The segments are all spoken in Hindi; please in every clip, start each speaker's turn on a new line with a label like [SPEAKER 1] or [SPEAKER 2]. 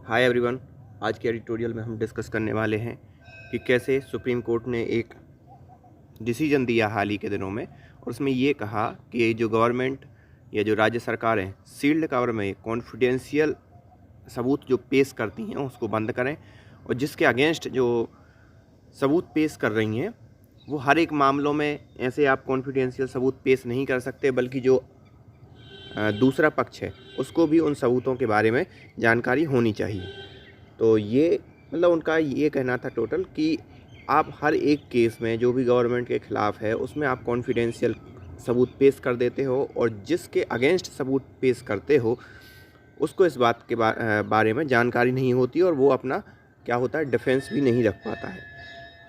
[SPEAKER 1] Hi everyone. आज के एडिटोरियल में हम डिस्कस करने वाले हैं कि कैसे सुप्रीम कोर्ट ने एक डिसीजन दिया हाल ही के दिनों में, और उसमें ये कहा कि ये जो गवर्नमेंट या जो राज्य सरकारें सील्ड कवर में कॉन्फिडेंशियल सबूत जो पेश करती हैं उसको बंद करें, और जिसके अगेंस्ट जो सबूत पेश कर रही हैं वो हर एक मामलों में ऐसे आप कॉन्फिडेंशियल सबूत पेश नहीं कर सकते, बल्कि जो दूसरा पक्ष है उसको भी उन सबूतों के बारे में जानकारी होनी चाहिए। तो ये मतलब उनका ये कहना था टोटल कि आप हर एक केस में जो भी गवर्नमेंट के ख़िलाफ़ है उसमें आप कॉन्फिडेंशियल सबूत पेश कर देते हो, और जिसके अगेंस्ट सबूत पेश करते हो उसको इस बात के बारे में जानकारी नहीं होती, और वो अपना क्या होता है डिफेंस भी नहीं रख पाता है।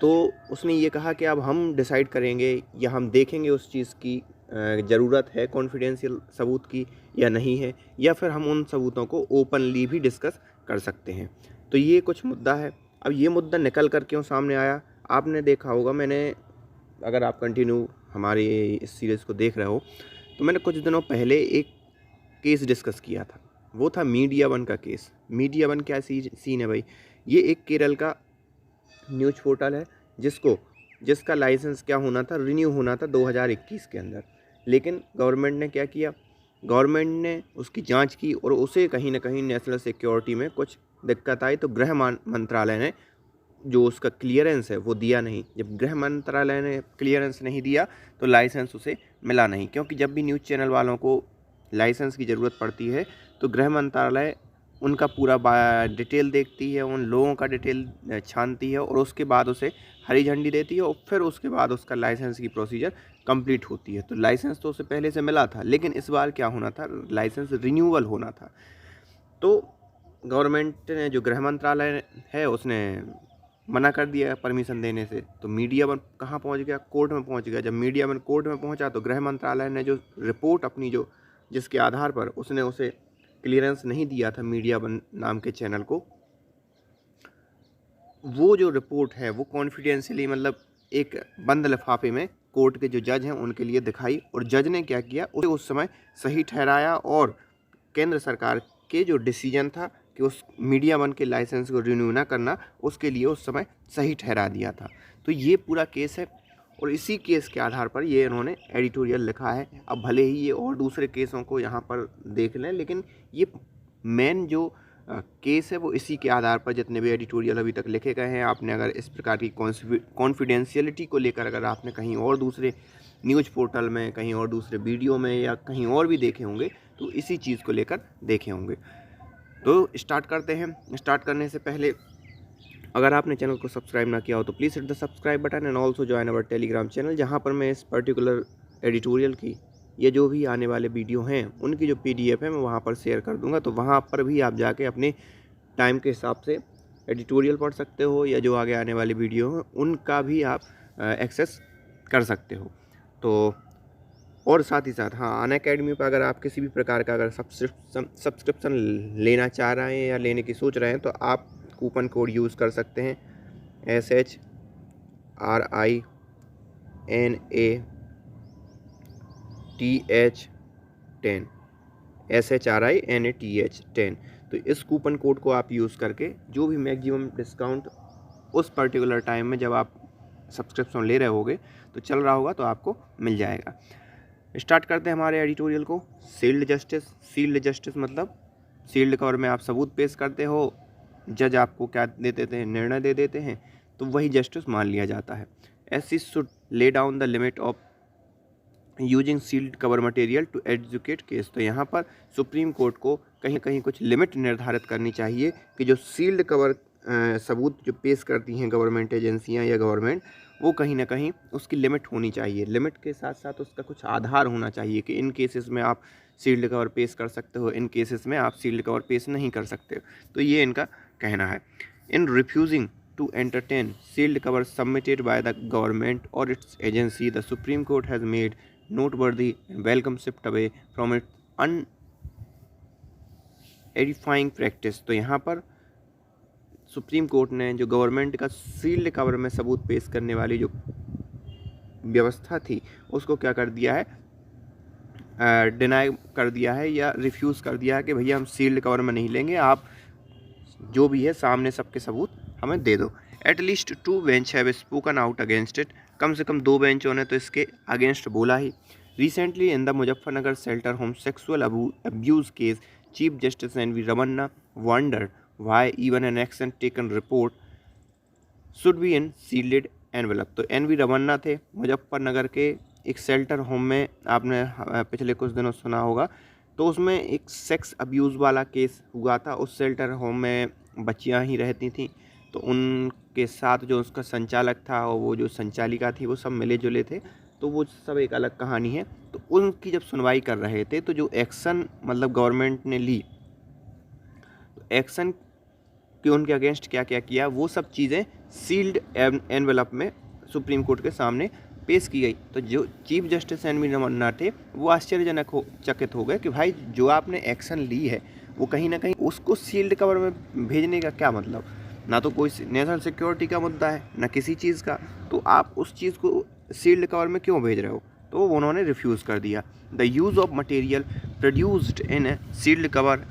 [SPEAKER 1] तो उसने ये कहा कि अब हम डिसाइड करेंगे या हम देखेंगे उस चीज़ की ज़रूरत है कॉन्फिडेंशियल सबूत की या नहीं है, या फिर हम उन सबूतों को ओपनली भी डिस्कस कर सकते हैं। तो ये कुछ मुद्दा है। अब ये मुद्दा निकल कर क्यों सामने आया, आपने देखा होगा, अगर आप कंटिन्यू हमारे इस सीरीज़ को देख रहे हो तो मैंने कुछ दिनों पहले एक केस डिस्कस किया था। वो था मीडिया वन का केस। मीडिया वन क्या सीन है भाई, ये एक केरल का न्यूज़ पोर्टल है जिसका लाइसेंस क्या होना था, रिन्यू होना था 2021 के अंदर। लेकिन गवर्नमेंट ने क्या किया, गवर्नमेंट ने उसकी जांच की और उसे कहीं ना कहीं नेशनल सिक्योरिटी में कुछ दिक्कत आई, तो गृह मंत्रालय ने जो उसका क्लियरेंस है वो दिया नहीं। जब गृह मंत्रालय ने क्लियरेंस नहीं दिया तो लाइसेंस उसे मिला नहीं, क्योंकि जब भी न्यूज़ चैनल वालों को लाइसेंस की ज़रूरत पड़ती है तो गृह मंत्रालय उनका पूरा डिटेल देखती है, उन लोगों का डिटेल छानती है, और उसके बाद उसे हरी झंडी देती है, और फिर उसके बाद उसका लाइसेंस की प्रोसीजर कंप्लीट होती है। तो लाइसेंस तो उसे पहले से मिला था, लेकिन इस बार क्या होना था, लाइसेंस रिन्यूअल होना था। तो गवर्नमेंट ने जो गृह मंत्रालय है उसने मना कर दिया परमिशन देने से। तो मीडिया वन कहाँ पहुँच गया, कोर्ट में पहुँच गया। जब मीडिया वन कोर्ट में पहुँचा तो गृह मंत्रालय ने जो रिपोर्ट अपनी जिसके आधार पर उसने उसे क्लियरेंस नहीं दिया था मीडिया वन नाम के चैनल को, वो जो रिपोर्ट है वो कॉन्फिडेंशियली मतलब एक बंद लिफाफे में कोर्ट के जो जज हैं उनके लिए दिखाई, और जज ने क्या किया, उसे उस समय सही ठहराया, और केंद्र सरकार के जो डिसीजन था कि उस मीडिया वन के लाइसेंस को रिन्यू ना करना, उसके लिए उस समय सही ठहरा दिया था। तो ये पूरा केस है, और इसी केस के आधार पर ये इन्होंने एडिटोरियल लिखा है। अब भले ही ये और दूसरे केसों को यहाँ पर देख लें, लेकिन ये मेन जो केस है वो इसी के आधार पर जितने भी एडिटोरियल अभी तक लिखे गए हैं, आपने अगर इस प्रकार की कॉन्फिडेंशियलिटी को लेकर अगर आपने कहीं और दूसरे न्यूज़ पोर्टल में, कहीं और दूसरे वीडियो में या कहीं और भी देखे होंगे तो इसी चीज़ को लेकर देखे होंगे। तो स्टार्ट करते हैं। स्टार्ट करने से पहले अगर आपने चैनल को सब्सक्राइब ना किया हो तो please hit the subscribe button and also join our Telegram channel, जहाँ पर मैं इस पर्टिकुलर एडिटोरियल की ये जो भी आने वाले वीडियो हैं उनकी जो PDF है मैं वहाँ पर शेयर कर दूँगा। तो वहाँ पर भी आप जाके अपने टाइम के हिसाब से एडिटोरियल पढ़ सकते हो, या जो आगे आने वाले वीडियो हैं उनका भी आप एक्सेस कर सकते हो। तो और साथ ही साथ हाँ, अनअकैडमी पर अगर आप किसी भी प्रकार का अगर सब्सक्रिप्शन लेना चाह रहे हैं या लेने की सोच रहे हैं तो आप कूपन कोड यूज़ कर सकते हैं SHRINATH10 तो इस कूपन कोड को आप यूज़ करके जो भी मैक्सिमम डिस्काउंट उस पर्टिकुलर टाइम में जब आप सब्सक्रिप्शन ले रहे होगे तो चल रहा होगा तो आपको मिल जाएगा। स्टार्ट करते हैं हमारे एडिटोरियल को। सील्ड जस्टिस मतलब सील्ड कवर में आप सबूत पेश करते हो, जज आपको क्या दे देते हैं, निर्णय दे देते हैं, तो वही जस्टिस मान लिया जाता है। SC should lay down the limit of using sealed cover material to educate case. तो यहाँ पर सुप्रीम कोर्ट को कहीं कहीं कुछ लिमिट निर्धारित करनी चाहिए कि जो सील्ड कवर सबूत जो पेश करती हैं गवर्नमेंट एजेंसियाँ या गवर्नमेंट, वो कहीं ना कहीं उसकी लिमिट होनी चाहिए। लिमिट के साथ साथ उसका कुछ आधार होना चाहिए कि इन केसेस में आप सील्ड कवर पेश कर सकते हो, इन केसेस में आप सील्ड कवर पेश नहीं कर सकते। तो ये इनका कहना है। In refusing to entertain sealed cover submitted by the government और its agency, the Supreme Court has made noteworthy and welcome shift away from its unedifying practice। तो यहाँ पर सुप्रीम कोर्ट ने जो गवर्नमेंट का सील्ड कवर में सबूत पेश करने वाली जो व्यवस्था थी उसको क्या कर दिया है, डिनाई कर दिया है या रिफ्यूज़ कर दिया है कि भैया हम सील्ड कवर में नहीं लेंगे, आप जो भी है सामने सबके सबूत हमें दे दो। At least 2 bench have spoken out against it, कम से कम 2 बेंचों ने तो इसके अगेंस्ट बोला ही। Recently in the Muzaffarnagar shelter home sexual abuse case, chief justice N V. Ramana wondered why even an action taken report should be in sealed envelope। तो एन.वी. रमन्ना थे मुजफ्फरनगर के एक शेल्टर होम में, आपने पिछले कुछ दिनों सुना होगा, तो उसमें एक सेक्स अब्यूज़ वाला केस हुआ था। उस शेल्टर होम में बच्चियां ही रहती थीं, तो उनके साथ जो उसका संचालक था और वो जो संचालिका थी वो सब मिले जुले थे, तो वो सब एक अलग कहानी है। तो उनकी जब सुनवाई कर रहे थे तो जो एक्शन मतलब गवर्नमेंट ने ली, तो एक्शन कि उनके अगेंस्ट क्या क्या किया, वो सब चीज़ें सील्ड एनवेलप में सुप्रीम कोर्ट के सामने पेश की गई। तो जो चीफ जस्टिस एन.वी. रमन्ना थे वो आश्चर्यजनक चकित हो गए कि भाई जो आपने एक्शन ली है वो कहीं ना कहीं उसको सील्ड कवर में भेजने का क्या मतलब, ना तो कोई नेशनल सिक्योरिटी का मुद्दा है ना किसी चीज़ का, तो आप उस चीज़ को सील्ड कवर में क्यों भेज रहे हो। तो उन्होंने रिफ्यूज़ कर दिया। The use of material produced in a sealed cover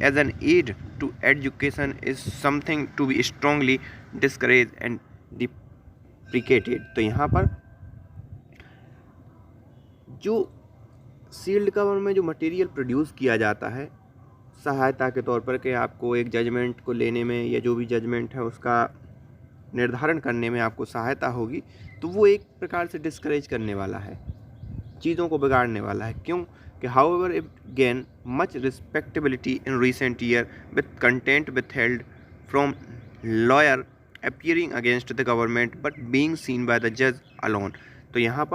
[SPEAKER 1] as an aid to education is something to be strongly discourage and deprecated. तो यहाँ पर जो सील्ड कवर में जो मटेरियल प्रोड्यूस किया जाता है सहायता के तौर पर कि आपको एक जजमेंट को लेने में या जो भी जजमेंट है उसका निर्धारण करने में आपको सहायता होगी, तो वो एक प्रकार से डिस्करेज करने वाला है, चीज़ों को बिगाड़ने वाला है। क्यों कि however it gain much respectability in recent year with content withheld from lawyer appearing against the government but being seen by the judge alone। तो यहाँ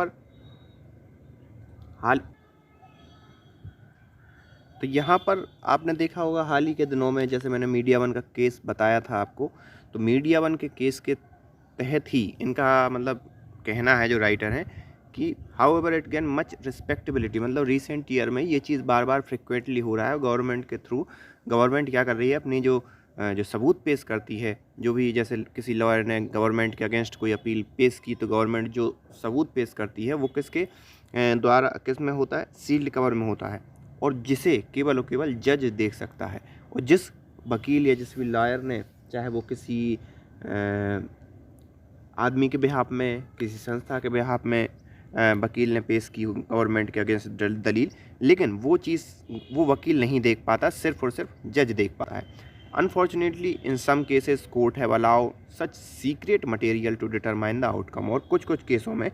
[SPEAKER 1] पर आपने देखा होगा हाल ही के दिनों में, जैसे मैंने मीडिया वन का केस बताया था आपको, तो मीडिया वन के केस के तहत ही इनका मतलब कहना है जो राइटर हैं कि how ever it gain much respectability, मतलब रिसेंट ईयर में ये चीज़ बार बार फ्रिक्वेंटली हो रहा है। गवर्नमेंट के थ्रू गवर्नमेंट क्या कर रही है, अपनी जो सबूत पेश करती है, जो भी जैसे किसी लॉयर ने गवर्नमेंट के अगेंस्ट कोई अपील पेश की, तो गवर्नमेंट जो सबूत पेश करती है वो किसके द्वारा किस में होता है, सील्ड कवर में होता है, और जिसे केवल और केवल जज देख सकता है। और जिस वकील या जिस भी लॉयर ने, चाहे वो किसी आदमी के बिहाफ में, किसी संस्था के बिहाफ में वकील ने पेश की गवर्नमेंट के अगेंस्ट दलील, लेकिन वो चीज़ वो वकील नहीं देख पाता, सिर्फ और सिर्फ जज देख पाता है। Unfortunately in some cases court have allow such secret material to determine the outcome. और कुछ कुछ केसों में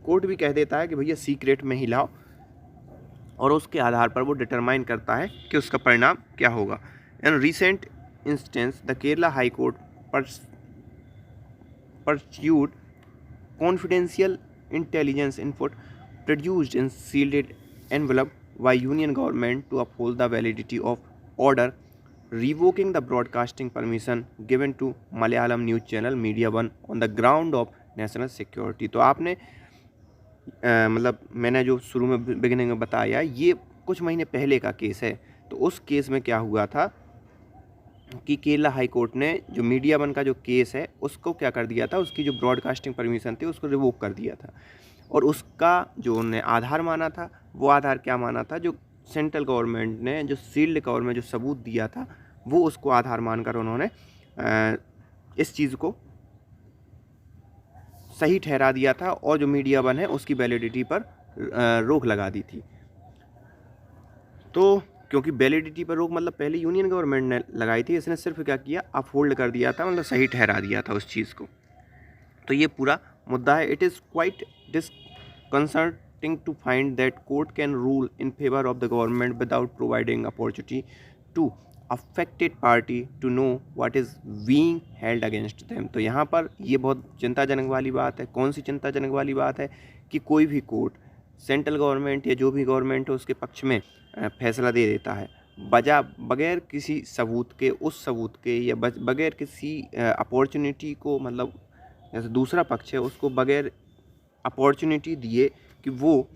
[SPEAKER 1] कोर्ट भी कह देता है कि भैया सीक्रेट में ही लाओ, और उसके आधार पर वो डिटरमाइन करता है कि उसका परिणाम क्या होगा। In recent instance the Kerala high court pursued confidential intelligence input produced in sealed envelope by union government to uphold the validity of order revoking the broadcasting permission given to Malayalam news channel Media One on the ground of national security। तो आपने मतलब मैंने जो शुरू में बिगिनिंग में बताया, ये कुछ महीने पहले का केस है। तो उस केस में क्या हुआ था कि केरला हाई कोर्ट ने जो मीडिया वन का जो केस है उसको क्या कर दिया था, उसकी जो ब्रॉडकास्टिंग परमिशन थी उसको रिवोक कर दिया था। और उसका जो उन्होंने आधार माना था, वो आधार क्या माना था, जो सेंट्रल गवर्नमेंट ने जो सील्ड कवर में जो सबूत दिया था वो उसको आधार मानकर उन्होंने इस चीज़ को सही ठहरा दिया था, और जो मीडिया वन है उसकी वैलिडिटी पर रोक लगा दी थी। तो क्योंकि वैलिडिटी पर रोक मतलब पहले यूनियन गवर्नमेंट ने लगाई थी, इसने सिर्फ क्या किया, अपहोल्ड कर दिया था, मतलब सही ठहरा दिया था उस चीज़ को। तो ये पूरा मुद्दा है। It is quite disconcerting to find that court can rule in favour of the government without providing opportunity to affected party to know what is being held against them. तो यहाँ पर ये बहुत चिंताजनक वाली बात है। कौन सी चिंताजनक वाली बात है कि कोई भी कोर्ट सेंट्रल गवर्नमेंट या जो भी गवर्नमेंट है उसके पक्ष में फैसला दे देता है बगैर किसी सबूत के, उस सबूत के या बगैर किसी अपॉर्चुनिटी को, मतलब जैसे दूसरा पक्ष है उसको बगैर अपॉर्चुनिटी दिए कि वो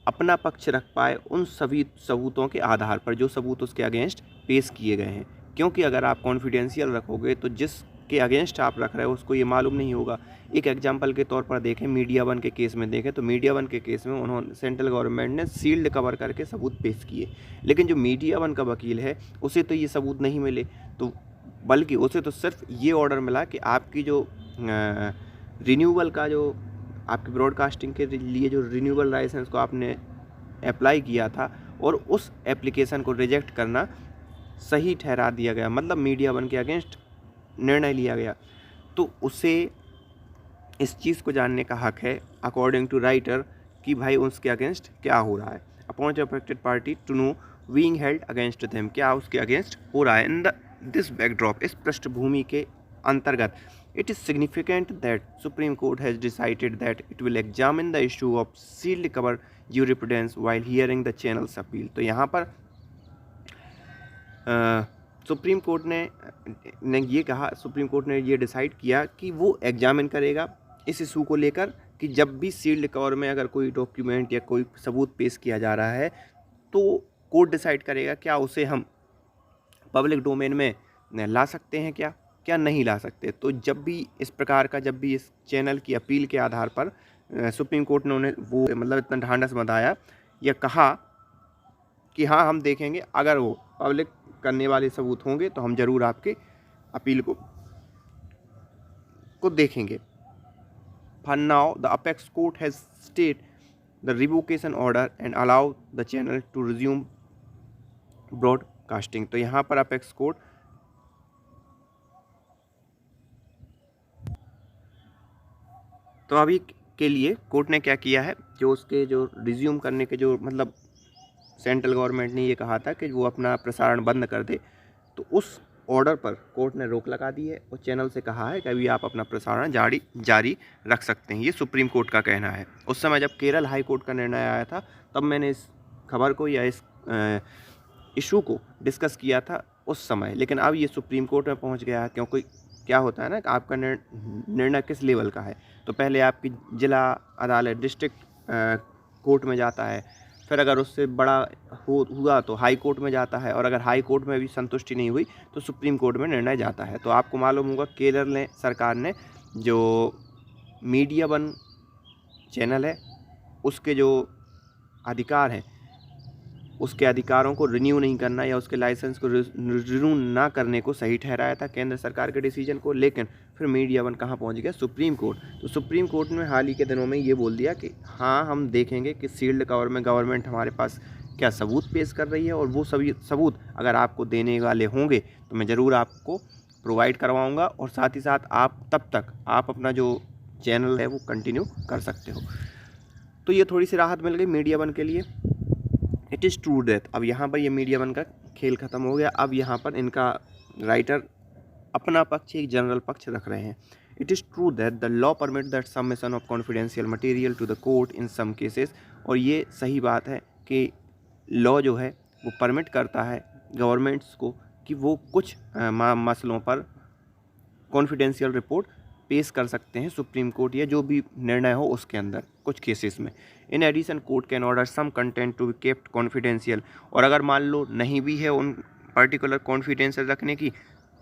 [SPEAKER 1] अपना पक्ष रख पाए उन सभी सबूतों के आधार पर जो सबूत उसके अगेंस्ट पेश किए गए हैं। क्योंकि अगर आप कॉन्फिडेंशियल रखोगे तो जिस जिसके अगेंस्ट आप रख रहे हो उसको ये मालूम नहीं होगा। एक एग्जांपल के तौर पर देखें, मीडिया वन के केस में देखें तो मीडिया वन के केस में उन्होंने सेंट्रल गवर्नमेंट ने सील्ड कवर करके सबूत पेश किए, लेकिन जो मीडिया वन का वकील है उसे तो ये सबूत नहीं मिले, तो बल्कि उसे तो सिर्फ ये ऑर्डर मिला कि आपकी जो रिन्यूअल का जो आपकी ब्रॉडकास्टिंग के लिए जो रिन्यूअल लाइसेंस को आपने अप्लाई किया था और उस एप्लीकेशन को रिजेक्ट करना सही ठहरा दिया गया, मतलब मीडिया वन के अगेंस्ट निर्णय लिया गया। तो उसे इस चीज़ को जानने का हक है अकॉर्डिंग टू राइटर कि भाई उसके अगेंस्ट क्या हो रहा है। Upon affected party to know being held against them, क्या उसके अगेंस्ट हो रहा है। इन दिस बैकड्रॉप, इस पृष्ठभूमि के अंतर्गत, it is significant that Supreme Court has decided that it will examine the issue of sealed cover jurisprudence while hearing the channel's appeal. तो यहाँ पर सुप्रीम कोर्ट ने ये कहा, सुप्रीम कोर्ट ने ये डिसाइड किया कि वो एग्जामिन करेगा इस इशू को लेकर कि जब भी सील्ड कवर में अगर कोई डॉक्यूमेंट या कोई सबूत पेश किया जा रहा है तो कोर्ट डिसाइड करेगा क्या उसे हम पब्लिक डोमेन में ला सकते हैं, क्या नहीं ला सकते। तो जब भी इस प्रकार का, जब भी इस चैनल की अपील के आधार पर सुप्रीम कोर्ट ने उन्हें वो मतलब इतना ढांढस बंधाया या कहा कि हाँ हम देखेंगे, अगर वो पब्लिक करने वाले सबूत होंगे तो हम ज़रूर आपके अपील को देखेंगे। For now, the apex court has stayed the revocation order and allowed the channel to resume broadcasting। तो यहाँ पर अपेक्स कोर्ट तो अभी के लिए कोर्ट ने क्या किया है, जो उसके जो रिज्यूम करने के जो मतलब सेंट्रल गवर्नमेंट ने ये कहा था कि वो अपना प्रसारण बंद कर दे, तो उस ऑर्डर पर कोर्ट ने रोक लगा दी है और चैनल से कहा है कि अभी आप अपना प्रसारण जारी रख सकते हैं। ये सुप्रीम कोर्ट का कहना है। उस समय जब केरल हाई कोर्ट का निर्णय आया था तब मैंने इस खबर को या इस इशू को डिस्कस किया था उस समय, लेकिन अब ये सुप्रीम कोर्ट में पहुंच गया है। क्योंकि क्या होता है ना कि आपका निर्णय किस लेवल का है, तो पहले आपकी जिला अदालत डिस्ट्रिक्ट कोर्ट में जाता है, फिर अगर उससे बड़ा हुआ तो हाई कोर्ट में जाता है, और अगर हाई कोर्ट में भी संतुष्टि नहीं हुई तो सुप्रीम कोर्ट में निर्णय जाता है। तो आपको मालूम होगा केरल सरकार ने जो मीडिया वन चैनल है उसके जो अधिकार हैं, उसके अधिकारों को रिन्यू नहीं करना या उसके लाइसेंस को रिन्यू ना करने को सही ठहराया था केंद्र सरकार के डिसीजन को। लेकिन फिर मीडिया वन कहाँ पहुंच गया, सुप्रीम कोर्ट। तो सुप्रीम कोर्ट ने हाल ही के दिनों में ये बोल दिया कि हाँ हम देखेंगे कि सील्ड कवर में गवर्नमेंट हमारे पास क्या सबूत पेश कर रही है, और वो सभी सबूत अगर आपको देने वाले होंगे तो मैं ज़रूर आपको प्रोवाइड करवाऊँगा, और साथ ही साथ आप तब तक आप अपना जो चैनल है वो कंटिन्यू कर सकते हो। तो ये थोड़ी सी राहत मिल गई मीडिया वन के लिए। इट इज़ ट्रू दैट, अब यहाँ पर ये मीडिया वन का खेल ख़त्म हो गया। अब यहाँ पर इनका राइटर अपना पक्ष, एक जनरल पक्ष रख रहे हैं। It is true that the law permit that submission of confidential material to the court in some cases, और ये सही बात है कि लॉ जो है वो परमिट करता है गवर्नमेंट्स को कि वो कुछ मसलों पर कॉन्फिडेंशियल रिपोर्ट पेश कर सकते हैं सुप्रीम कोर्ट या जो भी निर्णय हो उसके अंदर कुछ केसेस में। In addition court can order some content to be kept confidential, और अगर मान लो नहीं भी है उन पर्टिकुलर कॉन्फिडेंशियल रखने की,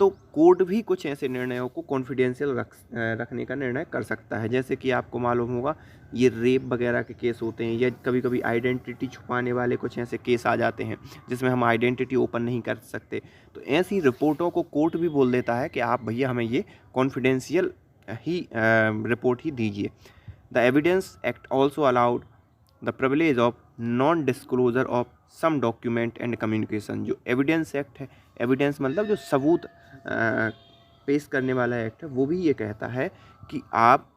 [SPEAKER 1] तो कोर्ट भी कुछ ऐसे निर्णयों को कॉन्फिडेंशियल रखने का निर्णय कर सकता है। जैसे कि आपको मालूम होगा ये रेप वगैरह के केस होते हैं, या कभी कभी आइडेंटिटी छुपाने वाले कुछ ऐसे केस आ जाते हैं जिसमें हम आइडेंटिटी ओपन नहीं कर सकते। तो ऐसी रिपोर्टों को कोर्ट भी बोल देता है कि आप भैया हमें ये कॉन्फिडेंशियल ही रिपोर्ट ही दीजिए। The evidence act also allowed the privilege of non disclosure of some document and communication. जो एविडेंस एक्ट है, एविडेंस मतलब जो सबूत पेश करने वाला एक्ट है, वो भी ये कहता है कि आप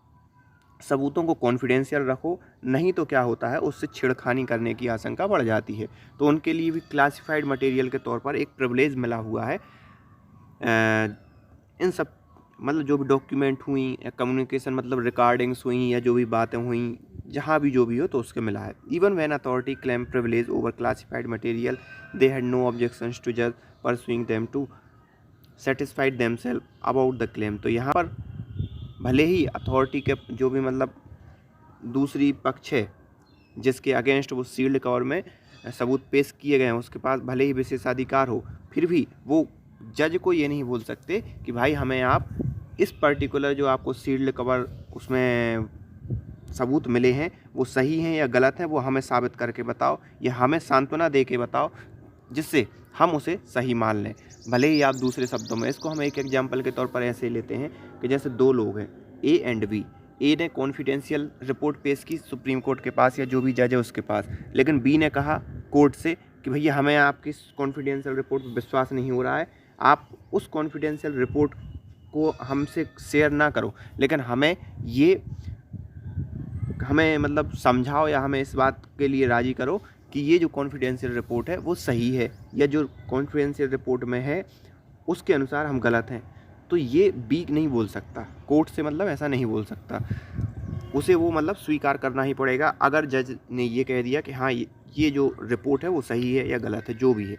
[SPEAKER 1] सबूतों को कॉन्फिडेंशियल रखो, नहीं तो क्या होता है उससे छेड़खानी करने की आशंका बढ़ जाती है। तो उनके लिए भी क्लासिफाइड मटेरियल के तौर पर एक प्रिविलेज मिला हुआ है। इन सब मतलब जो भी डॉक्यूमेंट हुई या कम्युनिकेशन मतलब रिकॉर्डिंग्स हुई या जो भी बातें हुई, जहाँ भी जो भी हो तो उसके मिला है। Even when authority claim privilege over classified material they had no objections to जज pursuing them to satisfied themselves about the claim. तो यहाँ पर भले ही अथॉरिटी के जो भी मतलब दूसरी पक्ष है जिसके अगेंस्ट वो सील्ड कवर में सबूत पेश किए गए हैं उसके पास भले ही विशेषाधिकार हो, फिर भी वो जज को ये नहीं बोल सकते कि भाई हमें आप इस पर्टिकुलर जो आपको सील्ड कवर उसमें सबूत मिले हैं वो सही हैं या गलत हैं, वो हमें साबित करके बताओ या हमें सांत्वना दे के बताओ, जिससे हम उसे सही मान लें, भले ही आप दूसरे शब्दों में। इसको हम एक एग्जाम्पल के तौर पर ऐसे लेते हैं कि जैसे दो लोग हैं, ए एंड बी। ए ने कॉन्फिडेंशियल रिपोर्ट पेश की सुप्रीम कोर्ट के पास या जो भी जज है उसके पास, लेकिन बी ने कहा कोर्ट से कि भैया हमें आपकी कॉन्फिडेंशियल रिपोर्ट पर विश्वास नहीं हो रहा है, आप उस कॉन्फिडेंशियल रिपोर्ट को हमसे शेयर ना करो, लेकिन हमें मतलब समझाओ या हमें इस बात के लिए राज़ी करो कि ये जो कॉन्फिडेंशियल रिपोर्ट है वो सही है, या जो कॉन्फिडेंशियल रिपोर्ट में है उसके अनुसार हम गलत हैं। तो ये बी नहीं बोल सकता, कोर्ट से मतलब ऐसा नहीं बोल सकता, उसे वो मतलब स्वीकार करना ही पड़ेगा अगर जज ने ये कह दिया कि हाँ ये जो रिपोर्ट है वो सही है या गलत है, जो भी है।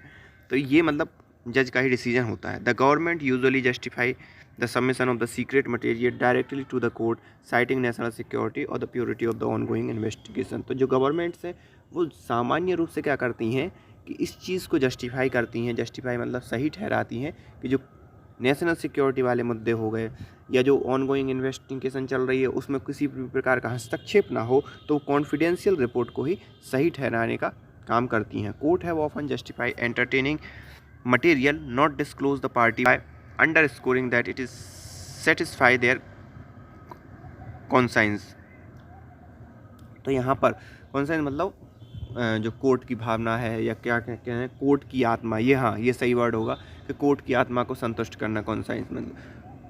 [SPEAKER 1] तो ये मतलब जज का ही डिसीजन होता है। The government usually justify the submission of the secret material directly to the court citing national security or the purity of the ongoing investigation। तो जो गवर्नमेंट्स हैं वो सामान्य रूप से क्या करती हैं कि इस चीज़ को जस्टिफाई करती हैं, जस्टिफाई मतलब सही ठहराती हैं कि जो नेशनल सिक्योरिटी वाले मुद्दे हो गए या जो ऑनगोइंग इन्वेस्टिगेशन चल रही है उसमें किसी भी प्रकार का हस्तक्षेप ना हो, तो कॉन्फिडेंशियल रिपोर्ट को ही सही ठहराने का काम करती हैं। Court have often justify entertaining material not disclose the party by underscoring that it is satisfy their conscience। तो यहाँ पर conscience मतलब जो कोर्ट की भावना है या क्या कहते हैं कोर्ट की आत्मा, ये हाँ ये सही वर्ड होगा कि कोर्ट की आत्मा को संतुष्ट करना conscience मतलब।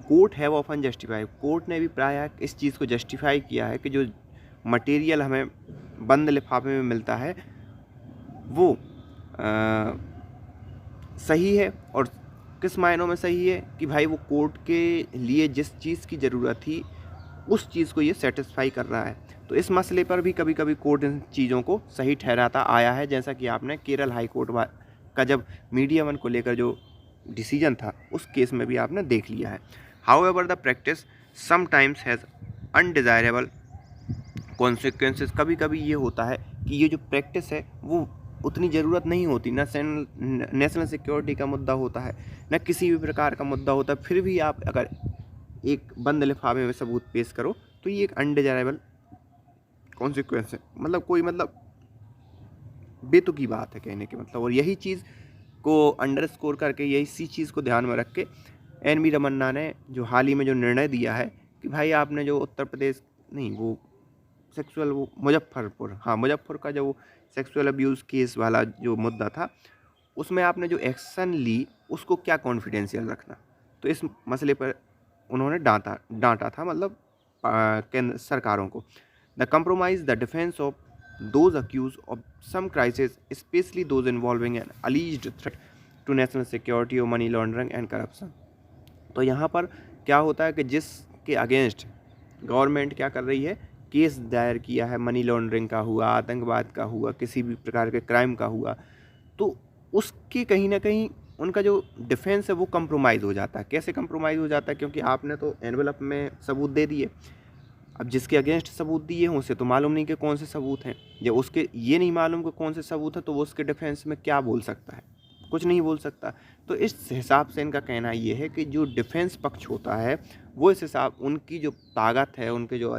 [SPEAKER 1] Court have often justify, court ने भी प्रायः इस चीज़ को जस्टिफाई किया है कि जो मटेरियल हमें बंद लिफाफे में मिलता है वो सही है। और किस मायनों में सही है कि भाई वो कोर्ट के लिए जिस चीज़ की ज़रूरत थी उस चीज़ को ये सेटिस्फाई कर रहा है। तो इस मसले पर भी कभी कभी कोर्ट इन चीज़ों को सही ठहराता आया है, जैसा कि आपने केरल हाई कोर्ट का जब मीडिया वन को लेकर जो डिसीजन था उस केस में भी आपने देख लिया है। However the practice sometimes has undesirable consequences. कभी कभी ये होता है कि ये जो प्रैक्टिस है वो उतनी ज़रूरत नहीं होती, ना नेशनल सिक्योरिटी का मुद्दा होता है ना किसी भी प्रकार का मुद्दा होता है, फिर भी आप अगर एक बंद लिफाफे में सबूत पेश करो तो ये एक अनडिजायरेबल कॉन्सिक्वेंस है, मतलब कोई मतलब बेतुकी बात है कहने के मतलब। और यही चीज़ को अंडरस्कोर करके इसी चीज़ को ध्यान में रख के एन.वी. रमन्ना ने जो हाल ही में जो निर्णय दिया है कि भाई आपने जो उत्तर प्रदेश नहीं वो सेक्सुअल वो मुजफ्फर का जो सेक्सुअल अब्यूज़ केस वाला जो मुद्दा था उसमें आपने जो एक्शन ली उसको क्या कॉन्फिडेंशियल रखना, तो इस मसले पर उन्होंने डांटा था मतलब केंद्र सरकारों को। The compromise the defence of those accused of some crisis especially those involving an alleged threat to national security और मनी लॉन्ड्रिंग एंड करप्शन। तो यहाँ पर क्या होता है कि जिसके अगेंस्ट गवर्नमेंट क्या कर रही है, केस दायर किया है, मनी लॉन्ड्रिंग का हुआ, आतंकवाद का हुआ, किसी भी प्रकार के क्राइम का हुआ, तो उसके कहीं ना कहीं उनका जो डिफेंस है वो कंप्रोमाइज़ हो जाता है। कैसे कंप्रोमाइज़ हो जाता है? क्योंकि आपने तो एनवेलप में सबूत दे दिए, अब जिसके अगेंस्ट सबूत दिए हैं उसे तो मालूम नहीं कि कौन से सबूत हैं, जब उसके ये नहीं मालूम कि कौन से सबूत है तो वो उसके डिफेंस में क्या बोल सकता है, कुछ नहीं बोल सकता। तो इस हिसाब से इनका कहना ये है कि जो डिफेंस पक्ष होता है वो इस हिसाब उनकी जो ताकत है, उनके जो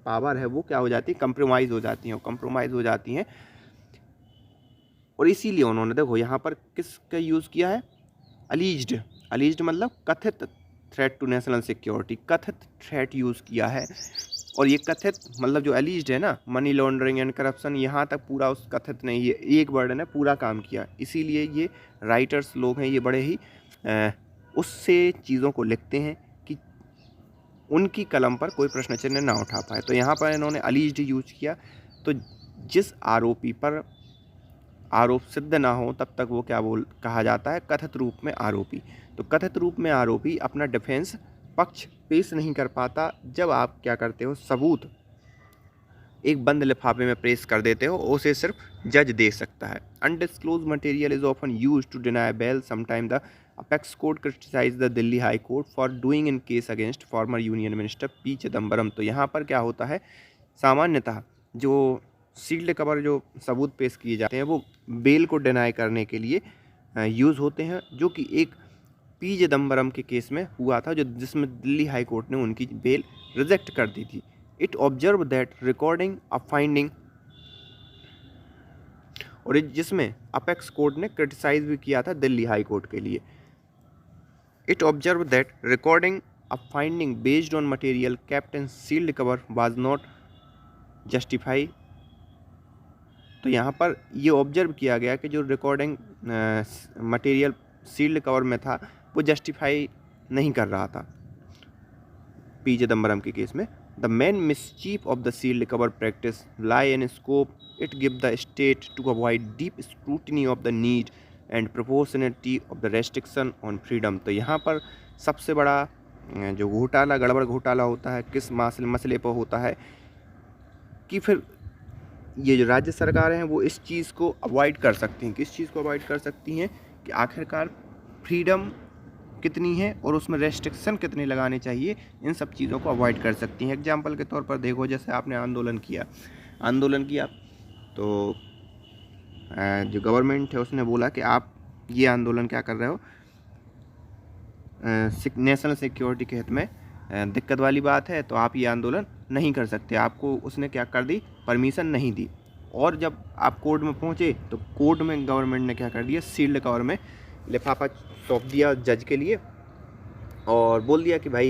[SPEAKER 1] पावर है वो क्या हो जाती है, कंप्रोमाइज़ हो जाती हैं, कंप्रोमाइज़ हो जाती हैं। और इसीलिए उन्होंने देखो यहाँ पर किसका यूज़ किया है, अलीज्ड मतलब कथित थ्रेट टू नेशनल सिक्योरिटी, कथित थ्रेट यूज़ किया है। और ये कथित मतलब जो अलीज्ड है ना, मनी लॉन्ड्रिंग एंड करप्शन, यहाँ तक पूरा उस कथित ने ये एक वर्ड ने पूरा काम किया। इसीलिए ये राइटर्स लोग हैं ये बड़े ही उससे चीज़ों को लिखते हैं कि उनकी कलम पर कोई प्रश्न चिन्ह ना उठा पाए। तो यहाँ पर इन्होंने अलीज्ड यूज किया। तो जिस आरोपी पर आरोप सिद्ध ना हो तब तक वो क्या कहा जाता है, कथित रूप में आरोपी। तो कथित रूप में आरोपी अपना डिफेंस पक्ष पेश नहीं कर पाता जब आप क्या करते हो, सबूत एक बंद लिफाफे में पेश कर देते हो, उसे सिर्फ जज देख सकता है। Undisclose material is often use to deny bail. Sometime the apex court criticise the Delhi high court for doing in case against former union minister P Chidambaram. तो यहाँ पर क्या होता है, सामान्यतः जो सील्ड कवर जो सबूत पेश किए जाते हैं वो बेल को डिनाई करने के लिए यूज़ होते हैं, जो कि एक पी चिदम्बरम के केस में हुआ था, जो जिसमें दिल्ली हाई कोर्ट ने उनकी बेल रिजेक्ट कर दी थी। It observe that recording a finding, और जिसमें अपेक्स कोर्ट ने क्रिटिसाइज भी किया था दिल्ली हाई कोर्ट के लिए। It observe that recording a finding based on material kept in sealed cover was not justify। तो यहाँ पर ये ऑब्जर्व किया गया कि जो रिकॉर्डिंग मटेरियल सील्ड कवर में था वो जस्टिफाई नहीं कर रहा था पी चिदम्बरम के केस में। The main mischief of the sealed cover practice lie in scope it give the state to avoid deep scrutiny of the need and proportionality of the restriction on freedom. तो यहाँ पर सबसे बड़ा जो घोटाला, गड़बड़ घोटाला होता है किस मसले पर होता है कि फिर ये जो राज्य सरकारें हैं वो इस चीज़ को अवॉइड कर सकती हैं। किस चीज़ को अवॉइड कर सकती हैं कि आखिरकार फ्रीडम कितनी है और उसमें रेस्ट्रिक्शन कितने लगाने चाहिए, इन सब चीज़ों को अवॉइड कर सकती हैं। एग्जाम्पल के तौर पर देखो, जैसे आपने आंदोलन किया तो जो गवर्नमेंट है उसने बोला कि आप ये आंदोलन क्या कर रहे हो, नेशनल सिक्योरिटी के हित में दिक्कत वाली बात है, तो आप ये आंदोलन नहीं कर सकते। आपको उसने क्या कर दी, परमिशन नहीं दी। और जब आप कोर्ट में पहुंचे तो कोर्ट में गवर्नमेंट ने क्या कर दिया, सील्ड कवर में लिफाफा सौंप दिया जज के लिए और बोल दिया कि भाई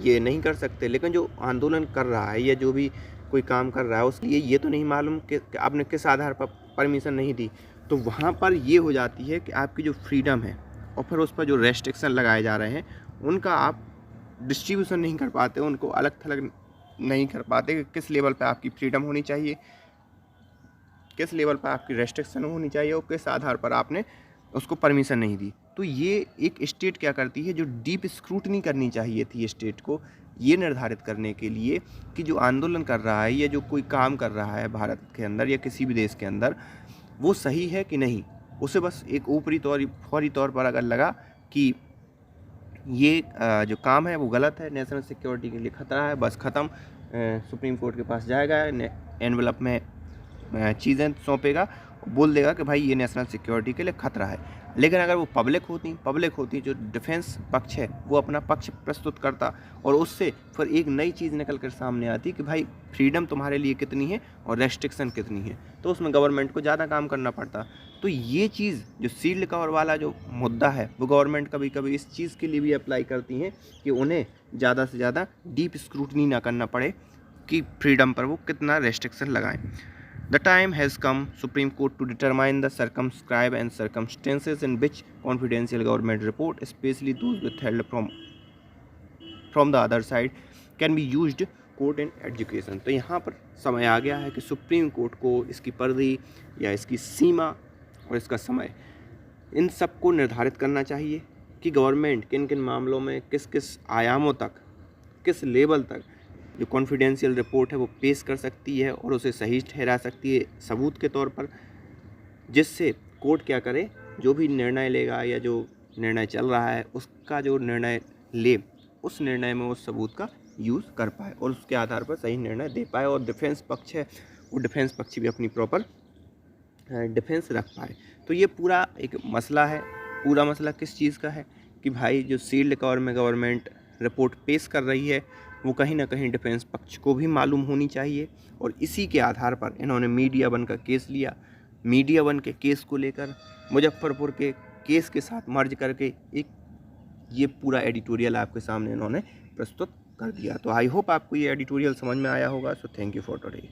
[SPEAKER 1] ये नहीं कर सकते। लेकिन जो आंदोलन कर रहा है या जो भी कोई काम कर रहा है उसके लिए ये तो नहीं मालूम कि आपने किस आधार पर परमिशन नहीं दी। तो वहाँ पर ये हो जाती है कि आपकी जो फ्रीडम है और फिर उस पर जो रेस्ट्रिक्शन लगाए जा रहे हैं उनका आप डिस्ट्रीब्यूशन नहीं कर पाते, उनको अलग थलग नहीं कर पाते कि किस लेवल पे आपकी फ्रीडम होनी चाहिए, किस लेवल पर आपकी रेस्ट्रिक्शन होनी चाहिए और किस आधार पर आपने उसको परमिशन नहीं दी। तो ये एक स्टेट क्या करती है, जो डीप स्क्रूटनी करनी चाहिए थी स्टेट को ये निर्धारित करने के लिए कि जो आंदोलन कर रहा है या जो कोई काम कर रहा है भारत के अंदर या किसी भी देश के अंदर वो सही है कि नहीं। उसे बस एक फौरी तौर पर अगर लगा कि ये जो काम है वो गलत है, नेशनल सिक्योरिटी के लिए ख़तरा है, बस ख़त्म, सुप्रीम कोर्ट के पास जाएगा, एनवलप में चीज़ें सौंपेगा, बोल देगा कि भाई ये नेशनल सिक्योरिटी के लिए ख़तरा है। लेकिन अगर वो पब्लिक होती जो डिफेंस पक्ष है वो अपना पक्ष प्रस्तुत करता और उससे फिर एक नई चीज़ निकल कर सामने आती कि भाई फ्रीडम तुम्हारे लिए कितनी है और रेस्ट्रिक्शन कितनी है, तो उसमें गवर्नमेंट को ज़्यादा काम करना पड़ता। तो ये चीज़ जो सील्ड कवर वाला जो मुद्दा है वो गवर्नमेंट कभी कभी इस चीज़ के लिए भी अप्लाई करती हैं कि उन्हें ज़्यादा से ज़्यादा डीप स्क्रूटनी ना करना पड़े कि फ्रीडम पर वो कितना रेस्ट्रिक्शन लगाएं। The time has come Supreme Court to determine the circumscribe and circumstances in which confidential government report, especially those withheld from the other side, can be used court in education। तो यहाँ पर समय आ गया है कि सुप्रीम कोर्ट को इसकी परिधि या इसकी सीमा और इसका समय इन सब को निर्धारित करना चाहिए कि गवर्नमेंट किन किन मामलों में किस किस आयामों तक, किस लेवल तक जो कॉन्फिडेंशियल रिपोर्ट है वो पेश कर सकती है और उसे सही ठहरा सकती है सबूत के तौर पर, जिससे कोर्ट क्या करे, जो भी निर्णय लेगा या जो निर्णय चल रहा है उसका जो निर्णय ले उस निर्णय में उस सबूत का यूज़ कर पाए और उसके आधार पर सही निर्णय दे पाए। और डिफेंस पक्ष है वो डिफेंस पक्ष भी अपनी प्रॉपर डिफेंस रख पाए। तो ये पूरा एक मसला है। पूरा मसला किस चीज़ का है कि भाई जो सील्ड कवर में गवर्नमेंट रिपोर्ट पेश कर रही है वो कहीं ना कहीं डिफेंस पक्ष को भी मालूम होनी चाहिए। और इसी के आधार पर इन्होंने मीडिया वन का केस लिया। मीडिया वन के केस को लेकर मुजफ्फरपुर के केस के साथ मर्ज करके एक ये पूरा एडिटोरियल आपके सामने इन्होंने प्रस्तुत कर दिया। तो आई होप आपको ये एडिटोरियल समझ में आया होगा। So thank you for today.